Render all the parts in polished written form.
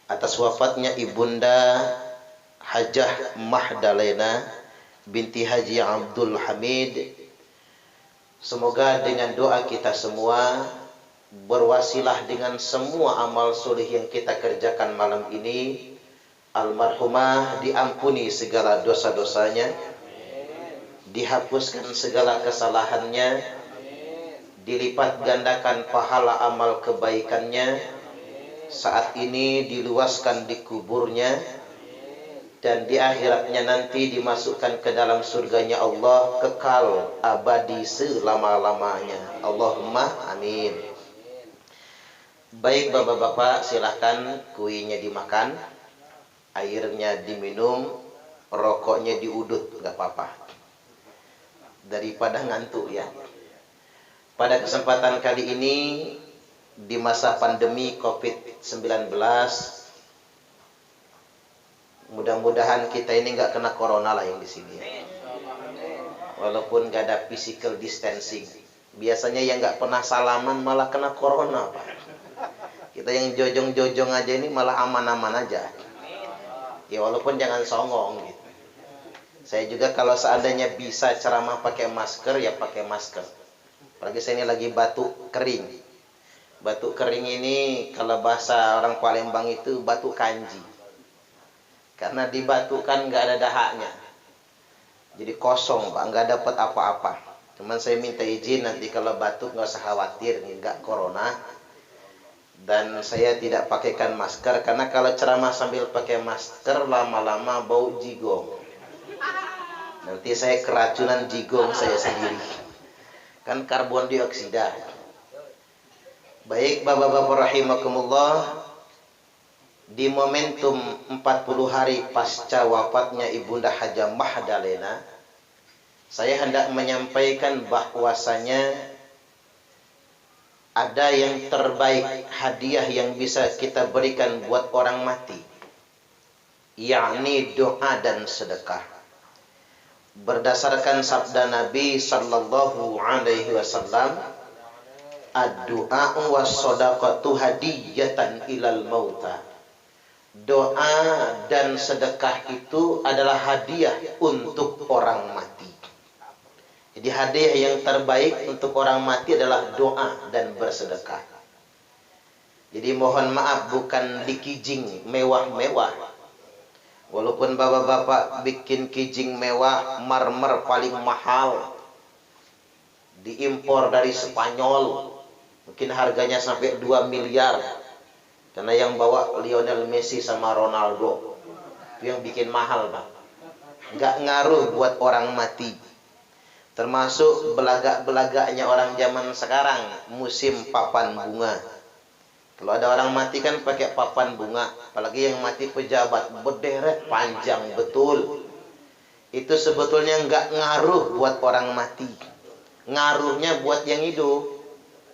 atas wafatnya Ibunda Hajah Mahdalena binti Haji Abdul Hamid. Semoga dengan doa kita semua berwasilah dengan semua amal soleh yang kita kerjakan malam ini, almarhumah diampuni segala dosa-dosanya, dihapuskan segala kesalahannya, dilipat gandakan pahala amal kebaikannya, saat ini diluaskan di kuburnya, dan di akhiratnya nanti dimasukkan ke dalam surganya Allah kekal abadi selama-lamanya. Allahumma amin. Baik bapak-bapak, silahkan kuenya dimakan, airnya diminum, rokoknya diudut, nggak apa-apa, daripada ngantuk ya. Pada kesempatan kali ini di masa pandemi COVID-19, mudah-mudahan kita ini nggak kena corona lah yang di sini. Walaupun nggak ada physical distancing, biasanya yang nggak pernah salaman malah kena corona, Pak. Kita yang jojong-jojong aja ini malah aman-aman aja. Ya walaupun jangan songong gitu. Saya juga kalau seandainya bisa ceramah pakai masker, ya pakai masker. Apalagi saya ini lagi batuk kering. Batuk kering ini kalau bahasa orang Palembang itu batuk kanji. Karena dibatukkan nggak ada dahaknya. Jadi kosong Pak, nggak dapat apa-apa. Cuman saya minta izin nanti kalau batuk nggak usah khawatir, nggak corona. Dan saya tidak pakaikan masker, karena kalau ceramah sambil pakai masker lama-lama bau jigong. Nanti saya keracunan jigong saya sendiri. Kan karbon dioksida. Baik bapak-bapak rahimakumullah, di momentum 40 hari pasca wafatnya Ibunda Hajah Mahdalena, saya hendak menyampaikan bahwasanya ada yang terbaik hadiah yang bisa kita berikan buat orang mati, yakni doa dan sedekah. Berdasarkan sabda Nabi sallallahu alaihi wasallam, ad-du'a was shadaqatu hadiyatan ilal mauta. Doa dan sedekah itu adalah hadiah untuk orang mati. Jadi hadiah yang terbaik untuk orang mati adalah doa dan bersedekah. Jadi mohon maaf, bukan dikijing mewah-mewah. Walaupun bapak-bapak bikin kijing mewah, marmer paling mahal, diimpor dari Spanyol, mungkin harganya sampai 2 miliar. Karena yang bawa Lionel Messi sama Ronaldo, itu yang bikin mahal Pak. Nggak ngaruh buat orang mati. Termasuk belagak-belagaknya orang zaman sekarang, musim papan bunga. Kalau ada orang mati kan pakai papan bunga, apalagi yang mati pejabat, berderet panjang betul. Itu sebetulnya nggak ngaruh buat orang mati. Ngaruhnya buat yang hidup,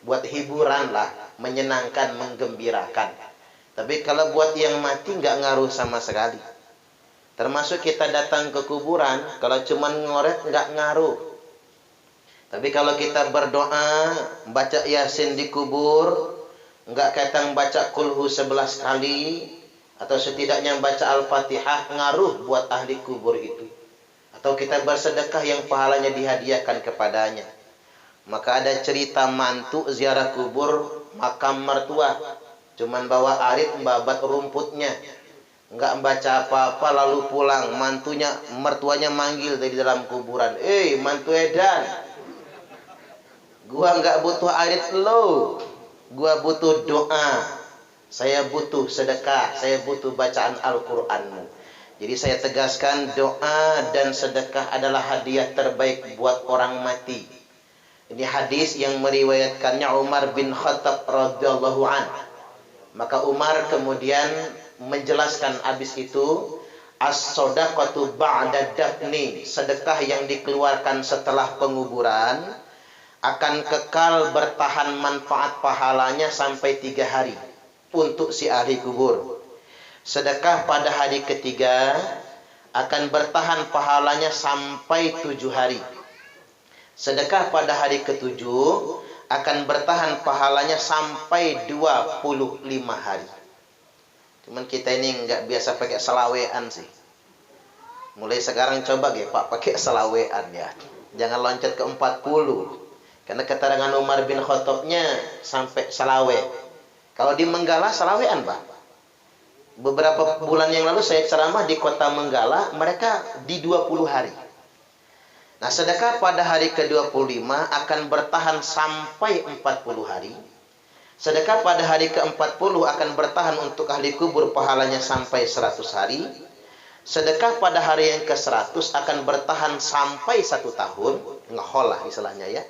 buat hiburan lah, menyenangkan, menggembirakan. Tapi kalau buat yang mati nggak ngaruh sama sekali. Termasuk kita datang ke kuburan, kalau cuman ngoret nggak ngaruh. Tapi kalau kita berdoa, baca Yasin di kubur, nggak kadang baca kulhu 11 kali, atau setidaknya baca Al-Fatihah, ngaruh buat ahli kubur itu. Atau kita bersedekah yang pahalanya dihadiahkan kepadanya. Maka ada cerita mantu ziarah kubur makam mertua, cuman bawa arit membabat rumputnya, nggak baca apa-apa lalu pulang. Mertuanya manggil dari dalam kuburan, mantu edan, gua nggak butuh arit lo, gua butuh doa, saya butuh sedekah, saya butuh bacaan Al-Qur'anmu. Jadi saya tegaskan, doa dan sedekah adalah hadiah terbaik buat orang mati. Ini hadis yang meriwayatkannya Umar bin Khattab radhiyallahu an. Maka Umar kemudian menjelaskan habis itu, as-shadaqatu ba'da dafni, sedekah yang dikeluarkan setelah penguburan akan kekal bertahan manfaat pahalanya sampai 3 hari untuk si ahli kubur. Sedekah pada hari ketiga akan bertahan pahalanya sampai 7 hari. Sedekah pada hari ke-7 akan bertahan pahalanya sampai 25 hari. Cuman kita ini nggak biasa pakai selawean sih. Mulai sekarang coba Pak pakai selawean ya. Jangan loncat ke 40. Karena keterangan Umar bin Khattabnya sampai selawe. Kalau di Menggala selawean Pak. Beberapa bulan yang lalu saya ceramah di kota Menggala, mereka di 20 hari. Nah, sedekah pada hari ke-25 akan bertahan sampai 40 hari. Sedekah pada hari ke-40 akan bertahan untuk ahli kubur, pahalanya sampai 100 hari. Sedekah pada hari yang ke-100 akan bertahan sampai 1 tahun. Ngehol lah istilahnya ya.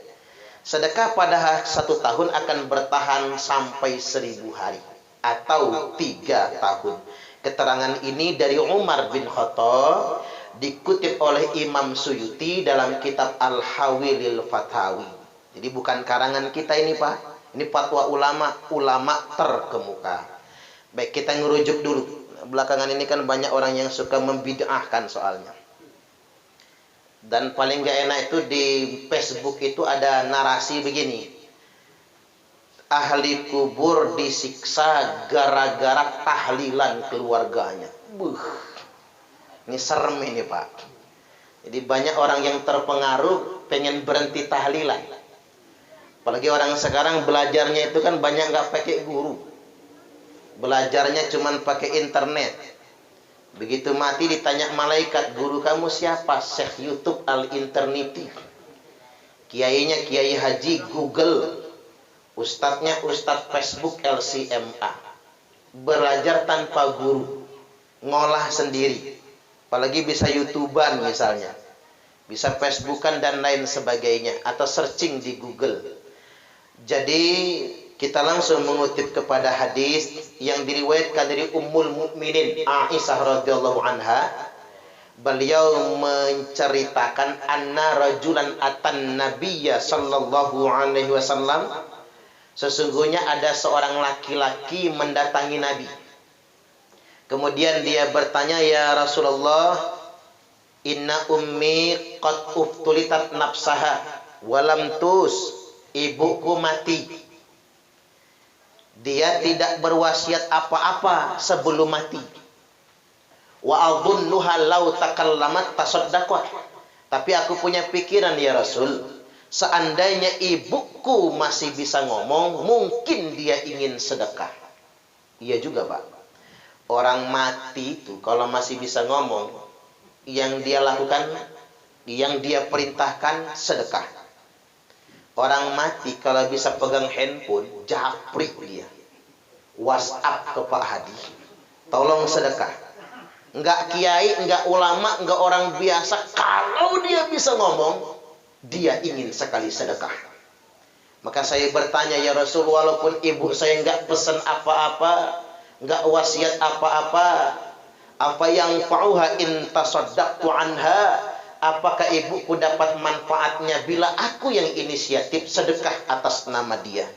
Sedekah pada 1 tahun akan bertahan sampai 1000 hari. Atau 3 tahun. Keterangan ini dari Umar bin Khattab, dikutip oleh Imam Suyuti dalam kitab Al-Hawilil Fatawi. Jadi bukan karangan kita ini Pak. Ini fatwa ulama terkemuka. Baik, kita ngerujuk dulu. Belakangan ini kan banyak orang yang suka membid'ahkan soalnya. Dan paling gak enak itu di Facebook itu ada narasi begini. Ahli kubur disiksa gara-gara tahlilan keluarganya. Ini serem ini Pak. Jadi banyak orang yang terpengaruh pengen berhenti tahlilan. Apalagi orang sekarang belajarnya itu kan banyak nggak pakai guru. Belajarnya cuman pakai internet. Begitu mati ditanya malaikat, guru kamu siapa? Syekh YouTube Al-Interneti. Kiainya Kiai Haji Google. Ustadznya Ustadz Facebook LCMA. Belajar tanpa guru. Ngolah sendiri. Apalagi bisa YouTuber misalnya. Bisa Facebookan dan lain sebagainya. Atau searching di Google. Jadi kita langsung mengutip kepada hadis yang diriwayatkan dari Ummul Mukminin Aisyah radhiyallahu anha. Beliau menceritakan anna rajulan atan nabiyya sallallahu alaihi wasallam. Sesungguhnya ada seorang laki-laki mendatangi Nabi. Kemudian dia bertanya, ya Rasulullah, inna ummi qad uftulitat nafsaha walam tus, ibuku mati. Dia tidak berwasiat apa-apa sebelum mati. Wa adhunnuha law takallamat tasaddaqat. Tapi aku punya pikiran ya Rasul, seandainya ibuku masih bisa ngomong, mungkin dia ingin sedekah. Iya juga Pak. Orang mati itu kalau masih bisa ngomong, yang dia lakukan, yang dia perintahkan sedekah. Orang mati kalau bisa pegang handphone, japri dia. WhatsApp ke Pak Hadi, tolong sedekah. Enggak kiai, enggak ulama, enggak orang biasa, kalau dia bisa ngomong, dia ingin sekali sedekah. Maka saya bertanya, ya Rasul, walaupun ibu saya enggak pesan apa-apa, enggak wasiat apa-apa, apa yang fa'uha in tasaddaqtu anha, apakah ibuku dapat manfaatnya bila aku yang inisiatif sedekah atas nama dia?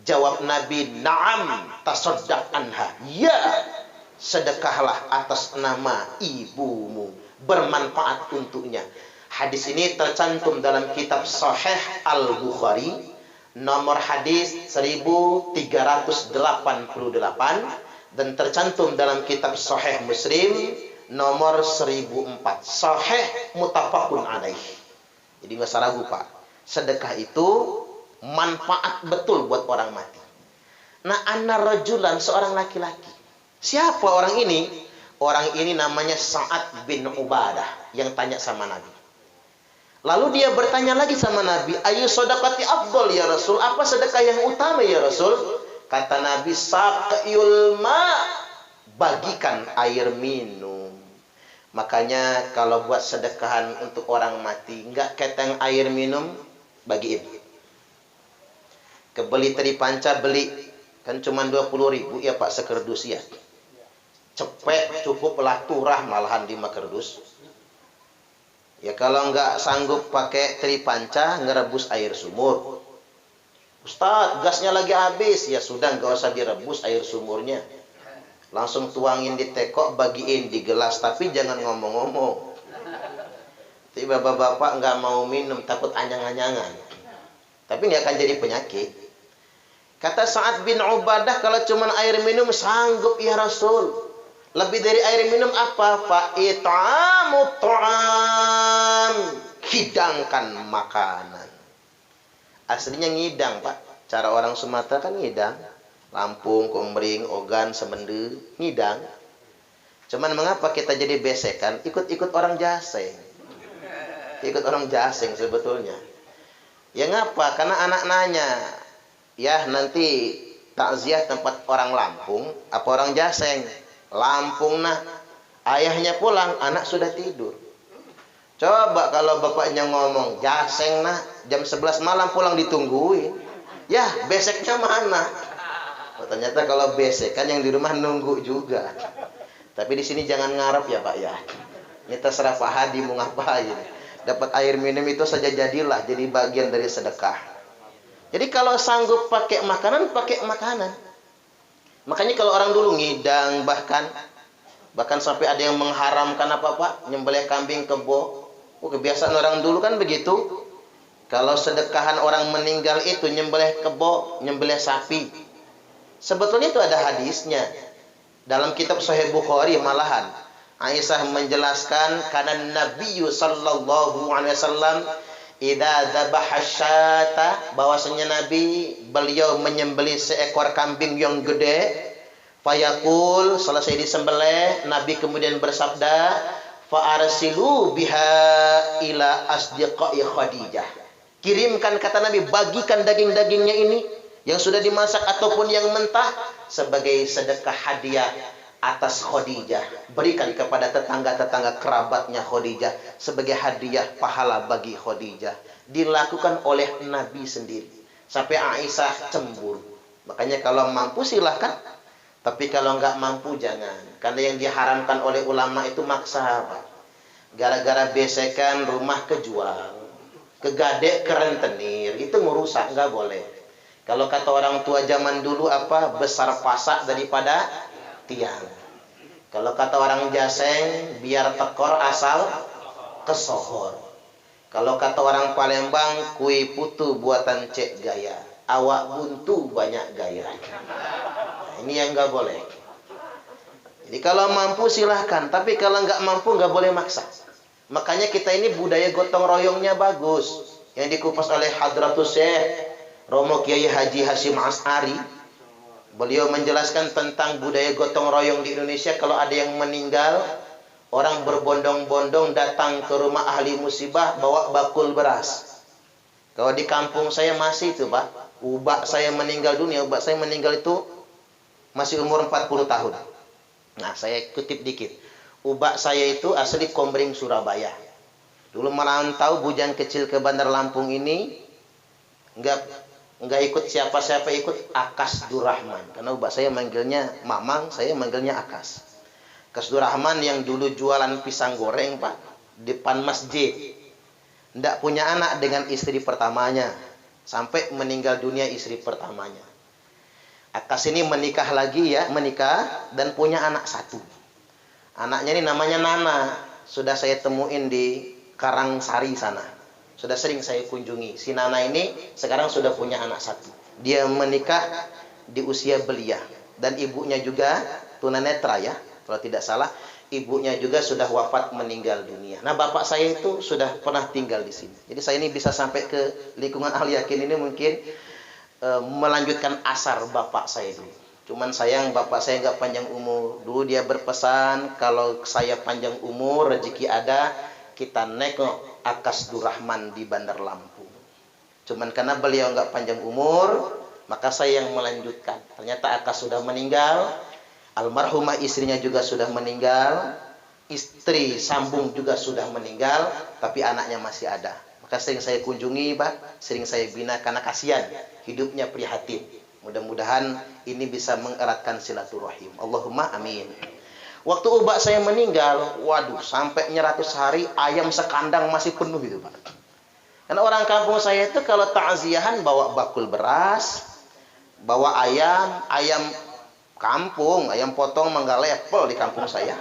Jawab Nabi, na'am tasaddaq anha. Ya, sedekahlah atas nama ibumu, bermanfaat untuknya. Hadis ini tercantum dalam kitab Sahih Al-Bukhari, nomor hadis 1388, dan tercantum dalam kitab Sahih Muslim nomor 1004. Sahih muttafaqun alaih. Jadi nggak usah ragu Pak. Sedekah itu manfaat betul buat orang mati. Nah, anna rajulan, seorang laki-laki. Siapa orang ini? Orang ini namanya Sa'ad bin Ubadah yang tanya sama Nabi. Lalu dia bertanya lagi sama Nabi, ayu sedekati afdol ya Rasul? Apa sedekah yang utama ya Rasul? Kata Nabi, saqyul ma, bagikan air minum. Makanya kalau buat sedekahan untuk orang mati, enggak keteng air minum, bagiin. Kebeli teri panca, beli. Kan cuma 20.000 ya Pak sekerdus ya. Cepet, cukuplah, turah malahan 5 kerdus. Ya kalau nggak sanggup pakai teri panca, ngerebus air sumur. Ustadz, gasnya lagi habis. Ya sudah, nggak usah direbus air sumurnya. Langsung tuangin di teko, bagiin di gelas. Tapi jangan ngomong-ngomong. Tapi bapak-bapak nggak mau minum, takut anyang-anyangan. Tapi nggak akan jadi penyakit. Kata Sa'ad bin Ubadah, kalau cuman air minum sanggup ya Rasul. Lebih dari air minum apa? Fa'it'amu ta'am. Hidangkan makanan. Aslinya ngidang, Pak. Cara orang Sumatera kan ngidang. Lampung, Komering, Ogan, Semende, ngidang. Cuman mengapa kita jadi besekan? Ikut-ikut orang Jaseng. Ikut orang Jaseng sebetulnya. Ya ngapa? Karena anak nanya, ya nanti takziah tempat orang Lampung apa orang Jaseng? Lampung nah. Ayahnya pulang, anak sudah tidur. Coba kalau bapaknya ngomong, Jaseng nah, jam 11 malam pulang ditungguin. Ya, beseknya mana? Oh, ternyata kalau besek kan yang di rumah nunggu juga. Tapi di sini jangan ngarep ya Pak ya. Ini terserah Pak Hadi mau ngapain. Dapat air minum itu saja jadilah jadi bagian dari sedekah. Jadi kalau sanggup pakai makanan, pakai makanan. Makanya kalau orang dulu ngidang bahkan sampai ada yang mengharamkan apa Pak? Nyembelih kambing kebo. Oh, kebiasaan orang dulu kan begitu. Kalau sedekahan orang meninggal itu nyembelih kebo, nyembelih sapi. Sebetulnya itu ada hadisnya. Dalam kitab Sahih Bukhari malahan Aisyah menjelaskan karena Nabi sallallahu alaihi wasallam idza dzabaha syata, bahwasanya Nabi beliau menyembelih seekor kambing yang gede, fayaqul, selesai disembelih Nabi kemudian bersabda, fa arsilu biha ila asdiqai Khadijah. Kirimkan, kata Nabi, bagikan daging-dagingnya ini yang sudah dimasak ataupun yang mentah sebagai sedekah hadiah atas Khadijah. Berikan kepada tetangga-tetangga kerabatnya Khadijah sebagai hadiah pahala bagi Khadijah. Dilakukan oleh Nabi sendiri. Sampai Aisyah cemburu. Makanya kalau mampu silahkan. Tapi kalau nggak mampu jangan. Karena yang diharamkan oleh ulama itu maksa. Gara-gara besekan rumah kejual. Kegadek kerentenir. Itu merusak, nggak boleh. Kalau kata orang tua zaman dulu apa? Besar pasak daripada tiang. Kalau kata orang Jaseng, biar tekor asal kesohor. Kalau kata orang Palembang, kue putu buatan Cek Gaya. Awak buntu banyak gaya. Nah, ini yang nggak boleh. Jadi kalau mampu silahkan. Tapi kalau nggak mampu nggak boleh maksa. Makanya kita ini budaya gotong royongnya bagus. Yang dikupas oleh Hadratus Syekh Romo Kiai Haji Hasyim As'ari. Beliau menjelaskan tentang budaya gotong royong di Indonesia. Kalau ada yang meninggal, orang berbondong-bondong datang ke rumah ahli musibah bawa bakul beras. Kalau di kampung saya masih itu Pak. Ubak saya meninggal dunia. Ubak saya meninggal itu masih umur 40 tahun. Nah saya kutip dikit. Ubak saya itu asli Komering Surabaya. Dulu merantau bujang kecil ke Bandar Lampung ini. Enggak ikut siapa-siapa, ikut Akas Durrahman. Karena ubah saya manggilnya Mamang, saya manggilnya Akas. Akas Durrahman yang dulu jualan pisang goreng Pak, depan masjid. Tidak punya anak dengan istri pertamanya. Sampai meninggal dunia istri pertamanya. Akas ini menikah lagi ya, menikah dan punya anak satu. Anaknya ini namanya Nana. Sudah saya temuin di Karangsari sana. Sudah sering saya kunjungi. Si Nana ini sekarang sudah punya anak satu. Dia menikah di usia belia. Dan ibunya juga tunanetra ya. Kalau tidak salah, ibunya juga sudah wafat meninggal dunia. Nah bapak saya itu sudah pernah tinggal di sini. Jadi saya ini bisa sampai ke lingkungan ahli yakin ini mungkin melanjutkan asar bapak saya dulu. Cuman sayang bapak saya nggak panjang umur. Dulu dia berpesan kalau saya panjang umur, rezeki ada, kita nengok Akas Durrahman di Bandar Lampung. Cuman karena beliau nggak panjang umur, maka saya yang melanjutkan. Ternyata Akas sudah meninggal, almarhumah istrinya juga sudah meninggal, istri sambung juga sudah meninggal, tapi anaknya masih ada. Maka sering saya kunjungi Pak, sering saya bina karena kasihan hidupnya prihatin. Mudah-mudahan ini bisa mengeratkan silaturahim. Allahumma amin. Waktu ubak saya meninggal, waduh, sampai 100 hari ayam sekandang masih penuh itu Pak. Karena orang kampung saya itu kalau takziahan bawa bakul beras, bawa ayam kampung, ayam potong mangga lepel di kampung saya.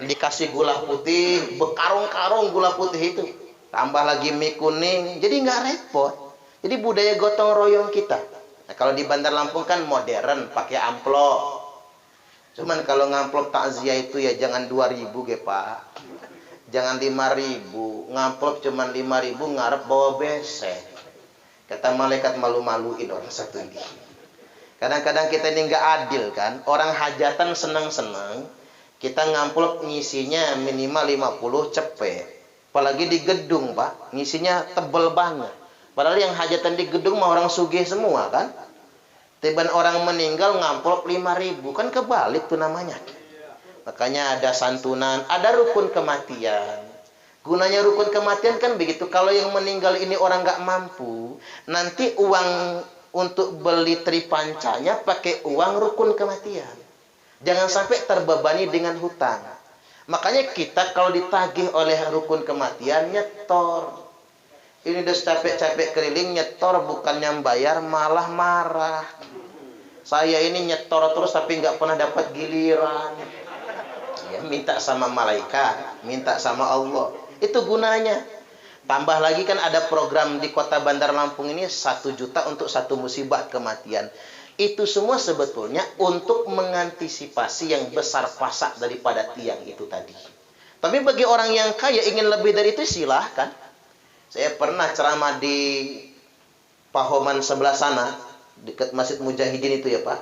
Dikasih gula putih, bekarung-karung gula putih itu. Tambah lagi mie kuning, jadi nggak repot. Jadi budaya gotong royong kita. Nah, kalau di Bandar Lampung kan modern, pakai amplop. Cuman kalau ngamplop takziah itu ya jangan 2.000 ge Pak. Jangan 5.000. Ngamplop cuman 5.000 ngarep bawa besek. Kata malaikat malu-maluin orang satu ini. Kadang-kadang kita ini nggak adil kan. Orang hajatan senang-senang. Kita ngamplop ngisinya minimal 50 cepet. Apalagi di gedung Pak. Ngisinya tebel banget. Padahal yang hajatan di gedung mah orang sugih semua kan. Tiba orang meninggal ngamplop 5.000. Kan kebalik tuh namanya. Makanya ada santunan. Ada rukun kematian. Gunanya rukun kematian kan begitu. Kalau yang meninggal ini orang nggak mampu. Nanti uang untuk beli tripancanya pakai uang rukun kematian. Jangan sampai terbebani dengan hutang. Makanya kita kalau ditagih oleh rukun kematian nyetor. Ini udah capek-capek keliling nyetor bukannya bayar malah marah. Saya ini nyetor terus tapi nggak pernah dapat giliran. Ya, minta sama malaikat, minta sama Allah. Itu gunanya. Tambah lagi kan ada program di kota Bandar Lampung ini 1 juta untuk 1 musibah kematian. Itu semua sebetulnya untuk mengantisipasi yang besar pasak daripada tiang itu tadi. Tapi bagi orang yang kaya ingin lebih dari itu silahkan. Saya pernah ceramah di Pahoman sebelah sana, dekat Masjid Mujahidin itu ya Pak.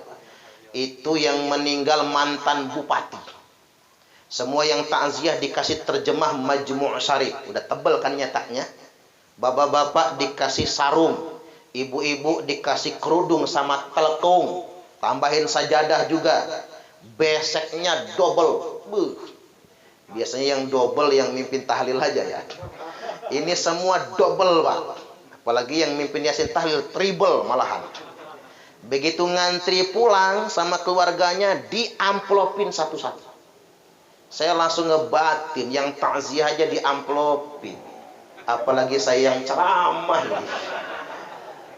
Itu yang meninggal mantan bupati. Semua yang takziah dikasih terjemah Majmu' Syarif. Udah tebel kan nyetaknya. Bapak-bapak dikasih sarung. Ibu-ibu dikasih kerudung sama telekung. Tambahin sajadah juga. Beseknya double. Biasanya yang double yang mimpin tahlil aja ya. Ini semua double Pak. Apalagi yang mimpin Yasin tahlil triple malahan. Begitu ngantri pulang sama keluarganya diamplopin satu-satu. Saya langsung ngebatin yang takziah aja diamplopin. Apalagi saya yang ceramah.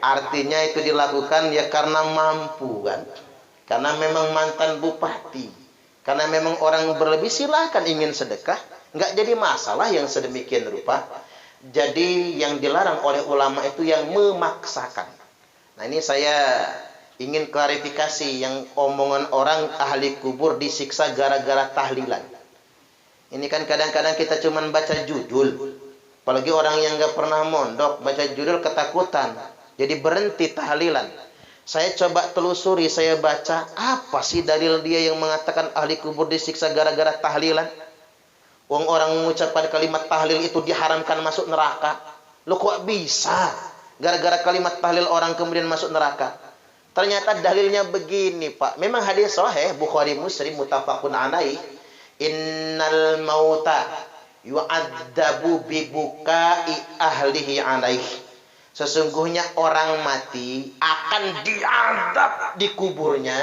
Artinya itu dilakukan ya karena mampu kan. Karena memang mantan bupati. Karena memang orang berlebih silahkan ingin sedekah. Nggak jadi masalah yang sedemikian rupa. Jadi yang dilarang oleh ulama itu yang memaksakan. Nah ini saya ingin klarifikasi yang omongan orang ahli kubur disiksa gara-gara tahlilan. Ini kan kadang-kadang kita cuma baca judul. Apalagi orang yang nggak pernah mondok, baca judul ketakutan. Jadi berhenti tahlilan. Saya coba telusuri, saya baca apa sih dalil dia yang mengatakan ahli kubur disiksa gara-gara tahlilan. Orang mengucapkan kalimat tahlil itu diharamkan masuk neraka. Loh kok bisa? Gara-gara kalimat tahlil orang kemudian masuk neraka. Ternyata dalilnya begini Pak. Memang hadis sahih Bukhari Muslim muttafaqun alaih. Innal mauta yu'adzabu bibukai ahlihi alaih. Sesungguhnya orang mati akan diazab di kuburnya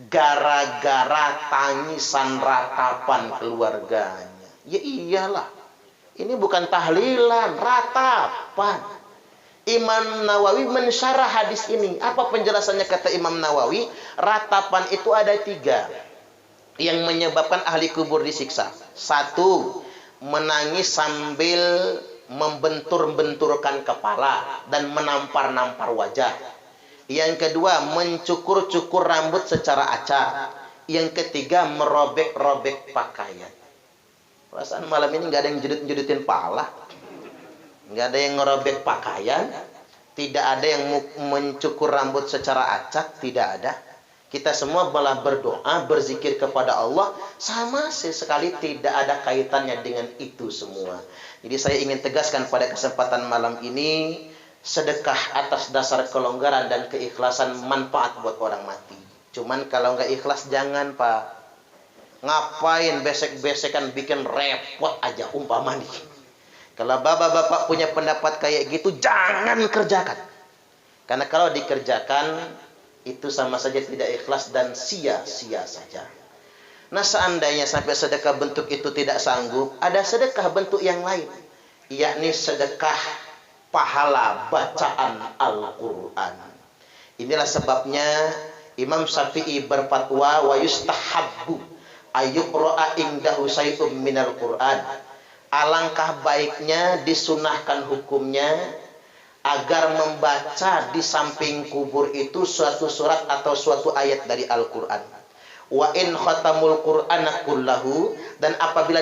gara-gara tangisan ratapan keluarganya. Ya iyalah. Ini bukan tahlilan, ratapan. Imam Nawawi mensyarah hadis ini. Apa penjelasannya kata Imam Nawawi? Ratapan itu ada 3 yang menyebabkan ahli kubur disiksa. 1, menangis sambil membentur-benturkan kepala dan menampar-nampar wajah. Yang kedua, mencukur-cukur rambut secara acak. Yang ketiga, merobek-robek pakaian. Perasaan malam ini nggak ada yang jedut-jedutin pala. Nggak ada yang ngerobek pakaian. Tidak ada yang mencukur rambut secara acak. Tidak ada. Kita semua malah berdoa, berzikir kepada Allah. Sama sekali tidak ada kaitannya dengan itu semua. Jadi saya ingin tegaskan pada kesempatan malam ini. Sedekah atas dasar kelonggaran dan keikhlasan manfaat buat orang mati. Cuman kalau nggak ikhlas jangan Pak. Ngapain besek-besekan bikin repot aja umpama nih. Kalau bapak-bapak punya pendapat kayak gitu jangan kerjakan. Karena kalau dikerjakan itu sama saja tidak ikhlas dan sia-sia saja. Nah seandainya sampai sedekah bentuk itu tidak sanggup, ada sedekah bentuk yang lain. Yakni sedekah pahala bacaan Al-Quran. Inilah sebabnya Imam Syafi'i berfatwa wa yustahabbu ayyuqra'a indahu syai'un minal Qur'an. Alangkah baiknya disunahkan hukumnya agar membaca di samping kubur itu suatu surat atau suatu ayat dari Al-Qur'an. Wa in khatamul Qur'ana kullahu, dan apabila